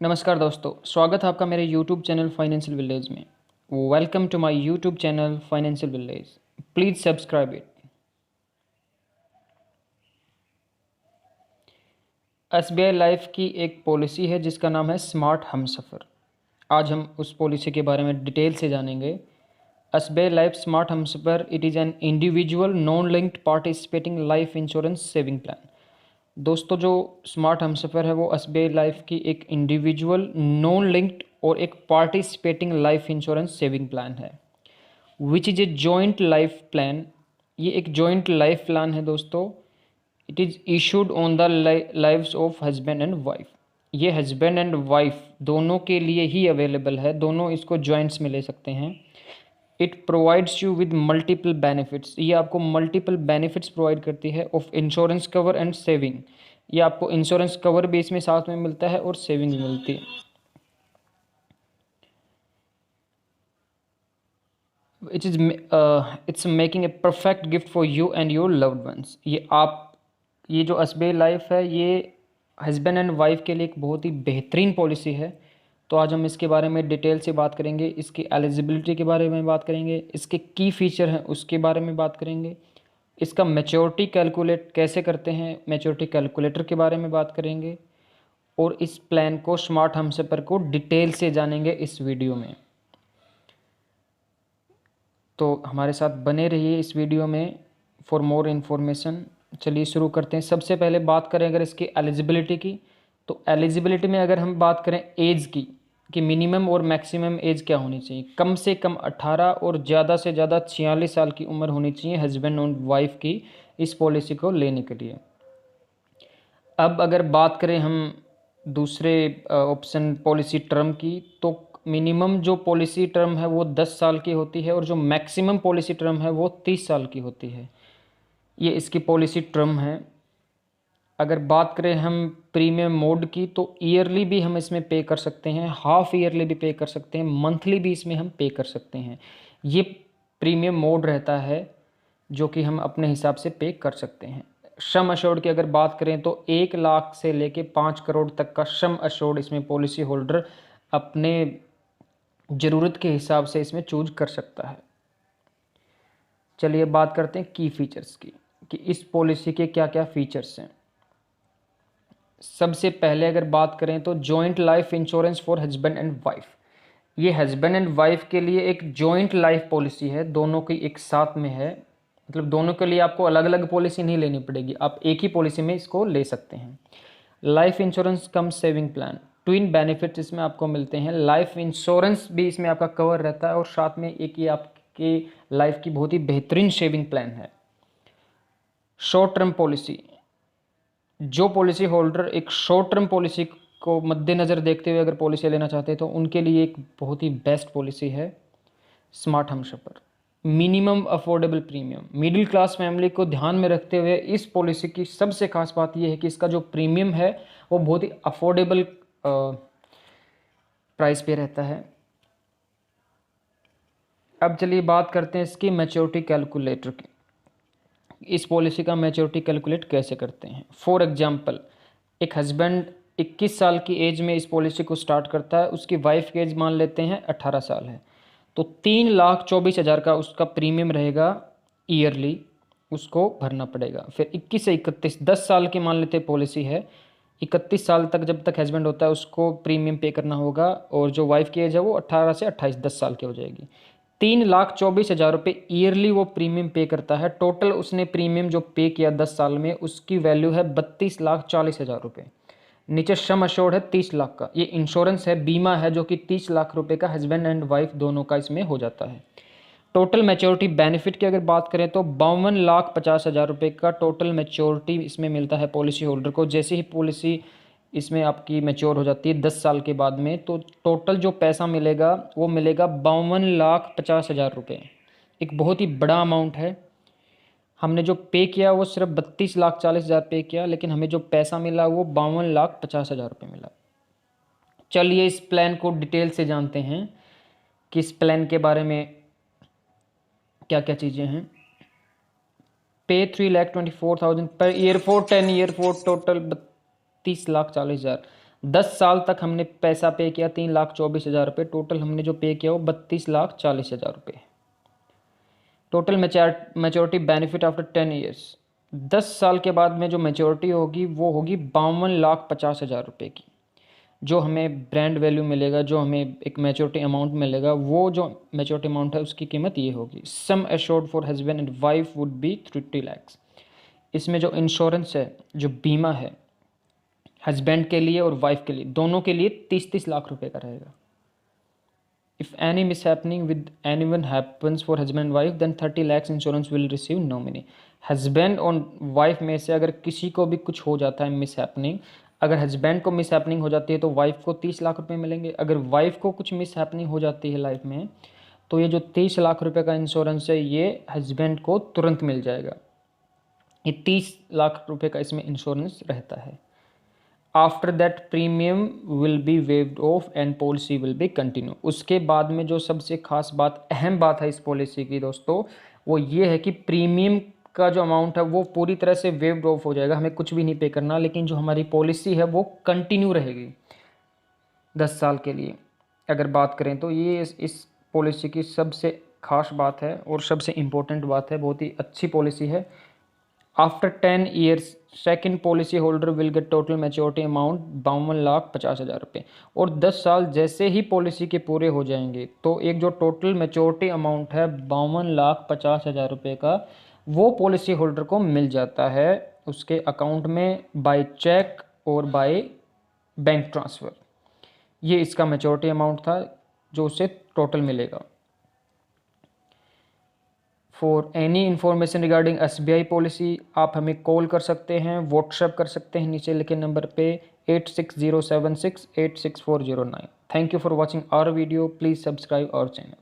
नमस्कार दोस्तों, स्वागत है आपका मेरे YouTube चैनल फाइनेंशियल विलेज में। Welcome to my YouTube channel financial village. Please subscribe it. SBI life की एक पॉलिसी है जिसका नाम है स्मार्ट हमसफ़र। आज हम उस पॉलिसी के बारे में डिटेल से जानेंगे। SBI life smart Humsafar it is an individual non linked participating life insurance saving plan. दोस्तों, जो स्मार्ट हमसफ़र है वो SBI लाइफ की एक इंडिविजुअल नॉन लिंक्ड और एक participating life insurance saving plan है which is a joint life plan. ये एक जॉइंट लाइफ प्लान है दोस्तों। It is issued on the lives of husband and wife. ये हस्बैंड एंड वाइफ दोनों के लिए ही अवेलेबल है, दोनों इसको जॉइंट्स में ले सकते हैं। It provides you with multiple benefits. ये आपको मल्टीपल बेनिफिट्स प्रोवाइड करती है of insurance cover and saving. ये आपको इंश्योरेंस कवर भी इसमें साथ में मिलता है और सेविंग भी मिलती है। It's making a perfect gift for you and your loved ones. ये जो SBI लाइफ है ये हस्बैंड एंड वाइफ के लिए एक बहुत ही बेहतरीन पॉलिसी है। तो आज हम इसके बारे में डिटेल से बात करेंगे, इसकी एलिजिबिलिटी के बारे में बात करेंगे, इसके की फीचर हैं उसके बारे में बात करेंगे, इसका मैच्योरिटी कैलकुलेट कैसे करते हैं, मैच्योरिटी कैलकुलेटर के बारे में बात करेंगे, और इस प्लान को स्मार्ट हमसफ़र को डिटेल से जानेंगे इस वीडियो में। तो हमारे साथ बने रहिए इस वीडियो में फॉर मोर इन्फॉर्मेशन। चलिए शुरू करते हैं। सबसे पहले बात करें अगर इसकी एलिजिबिलिटी की, तो एलिजिबिलिटी में अगर हम बात करें एज की कि मिनिमम और मैक्सिमम एज क्या होनी चाहिए, कम से कम 18 और ज़्यादा से ज़्यादा 46 साल की उम्र होनी चाहिए हस्बैंड और वाइफ की इस पॉलिसी को लेने के लिए। अब अगर बात करें हम दूसरे ऑप्शन पॉलिसी टर्म की, तो मिनिमम जो पॉलिसी टर्म है वो 10 साल की होती है और जो मैक्सिमम पॉलिसी टर्म है वो 30 साल की होती है। ये इसकी पॉलिसी टर्म है। अगर बात करें हम प्रीमियम मोड की, तो ईयरली भी हम इसमें पे कर सकते हैं, हाफ ईयरली भी पे कर सकते हैं, मंथली भी इसमें हम पे कर सकते हैं। ये प्रीमियम मोड रहता है जो कि हम अपने हिसाब से पे कर सकते हैं। सम अश्योर्ड की अगर बात करें तो 1 लाख से लेके 5 करोड़ तक का सम अश्योर्ड इसमें पॉलिसी होल्डर अपने ज़रूरत के हिसाब से इसमें चूज कर सकता है। चलिए बात करते हैं की फीचर्स की कि इस पॉलिसी के क्या क्या फीचर्स हैं। सबसे पहले अगर बात करें तो joint life insurance for husband and wife. ये हस्बैंड एंड वाइफ के लिए एक जॉइंट लाइफ पॉलिसी है, दोनों की एक साथ में है। मतलब दोनों के लिए आपको अलग अलग पॉलिसी नहीं लेनी पड़ेगी, आप एक ही पॉलिसी में इसको ले सकते हैं। लाइफ इंश्योरेंस कम सेविंग प्लान, ट्विन बेनिफिट्स इसमें आपको मिलते हैं। लाइफ इंश्योरेंस भी इसमें आपका कवर रहता है और साथ में एक ये आपकी लाइफ की बहुत ही बेहतरीन सेविंग प्लान है। शॉर्ट टर्म पॉलिसी, जो पॉलिसी होल्डर एक शॉर्ट टर्म पॉलिसी को मद्देनज़र देखते हुए अगर पॉलिसी लेना चाहते हैं तो उनके लिए एक बहुत ही बेस्ट पॉलिसी है smart Humsafar. Minimum affordable premium, middle class family को ध्यान में रखते हुए इस पॉलिसी की सबसे खास बात यह है कि इसका जो प्रीमियम है वो बहुत ही अफोर्डेबल प्राइस पे रहता है। अब चलिए बात करते हैं इसकी मैच्योरिटी कैलकुलेटर की। इस पॉलिसी का मैच्योरिटी कैलकुलेट कैसे करते हैं। फॉर एग्जांपल, एक हस्बैंड 21 साल की एज में इस पॉलिसी को स्टार्ट करता है, उसकी वाइफ की एज मान लेते हैं 18 साल है, तो 3,24,000 का उसका प्रीमियम रहेगा ईयरली, उसको भरना पड़ेगा। फिर 21 से 31, 10 साल की मान लेते पॉलिसी है, 31 साल तक जब तक हस्बैंड होता है उसको प्रीमियम पे करना होगा, और जो वाइफ की एज है वो 18 से 28, 10 साल की हो जाएगी। 3,24,000 रुपये ईयरली वो प्रीमियम पे करता है। टोटल उसने प्रीमियम जो पे किया 10 साल में उसकी वैल्यू है 32,40,000 रुपये। नीचे सम अश्योर्ड है 30 लाख का। ये इंश्योरेंस है, बीमा है जो कि 30 लाख रुपए का हस्बैंड एंड वाइफ दोनों का इसमें हो जाता है। टोटल मैच्योरिटी बेनिफिट की अगर बात करें तो 52,50,000 रुपये का टोटल मैच्योरिटी इसमें मिलता है पॉलिसी होल्डर को। जैसे ही पॉलिसी इसमें आपकी मैच्योर हो जाती है 10 साल के बाद में, तो टोटल जो पैसा मिलेगा वो मिलेगा 52,50,000 रुपये। एक बहुत ही बड़ा अमाउंट है। हमने जो पे किया वो सिर्फ 32,40,000 पे किया, लेकिन हमें जो पैसा मिला वो 52,50,000 रुपये मिला। चलिए इस प्लान को डिटेल से जानते हैं कि इस प्लान के बारे में क्या क्या चीज़ें हैं। पे 3,24,000 per year for 10 year for total 32,40,000। 10 साल तक हमने पैसा पे किया 3,24,000 रुपये, टोटल हमने जो पे किया वो 32,40,000 रुपये। Total maturity benefit after 10 years, 10 साल के बाद में जो मैच्योरिटी होगी वो होगी 52,50,000 रुपये की। जो हमें ब्रांड वैल्यू मिलेगा, जो हमें एक मैच्योरिटी अमाउंट मिलेगा, वो जो मैच्योरिटी अमाउंट है उसकी कीमत ये होगी। Sum assured for husband and wife would be 30 lakh. इसमें जो इंश्योरेंस है, जो बीमा है, हस्बैंड के लिए और वाइफ के लिए, दोनों के लिए 30-30 लाख रुपए का रहेगा। If any mishappening with any one happens for husband and wife then 30 lakh insurance will receive nominee. Husband और वाइफ में से अगर किसी को भी कुछ हो जाता है मिस हैपनिंग, अगर हस्बैंड को मिस हैपनिंग हो जाती है तो वाइफ को 30 लाख रुपए मिलेंगे। अगर वाइफ को कुछ मिस हैपनिंग हो जाती है लाइफ में तो ये जो 30 लाख रुपए का इंश्योरेंस है ये हस्बैंड को तुरंत मिल जाएगा। ये 30 लाख रुपए का इसमें इंश्योरेंस रहता है। After that premium will be waived of and policy will be continue. उसके बाद में जो सबसे खास बात, अहम बात है इस पॉलिसी की दोस्तों, वो ये है कि प्रीमियम का जो अमाउंट है वो पूरी तरह से वेव्ड ऑफ हो जाएगा, हमें कुछ भी नहीं पे करना, लेकिन जो हमारी पॉलिसी है वो कंटिन्यू रहेगी 10 साल के लिए। अगर बात करें तो ये इस पॉलिसी की सबसे खास बात है और सबसे इम्पोर्टेंट बात है, बहुत ही अच्छी पॉलिसी है। After 10 years second policy holder will get total maturity amount 52,50,000 रुपये। और 10 साल जैसे ही पॉलिसी के पूरे हो जाएंगे तो एक जो टोटल मैच्योरिटी अमाउंट है 52,50,000 रुपये का, वो पॉलिसी होल्डर को मिल जाता है उसके अकाउंट में बाय चेक और बाय बैंक ट्रांसफ़र। ये इसका मैच्योरिटी अमाउंट था जो उसे टोटल मिलेगा। For any information regarding SBI policy आप हमें कॉल कर सकते हैं, व्हाट्सएप कर सकते हैं नीचे लिखे नंबर पे 8607686409। Thank you for watching our video, please subscribe our channel.